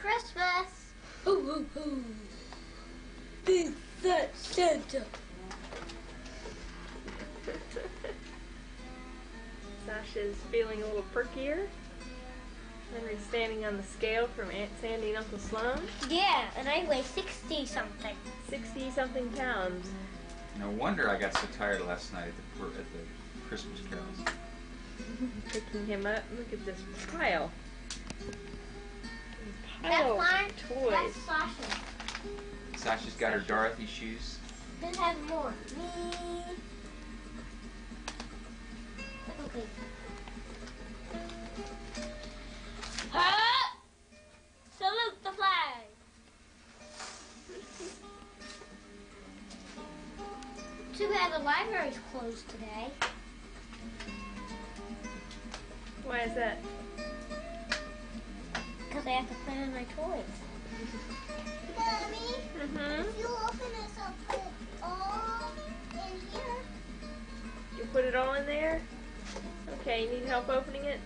Christmas. Hoo hoo hoo. Big fat Santa. Sasha's feeling a little perkier. Henry's standing on the scale from Aunt Sandy and Uncle Sloan. Yeah, and I weigh 60-something. 60-something pounds. No wonder I got so tired last night at the Christmas carols. Picking him up. Look at this pile. That's Pile mine. of toys. That's Sasha. Sasha's got her Dorothy shoes. Then have more. Me. Okay. Ha! Salute the flag. Too bad the library's closed today. Why is that? Because I have to play on my toys. Mommy, Mm-hmm. if you open this, I'll put it all in here. You put it all in there? Okay, you need help opening it?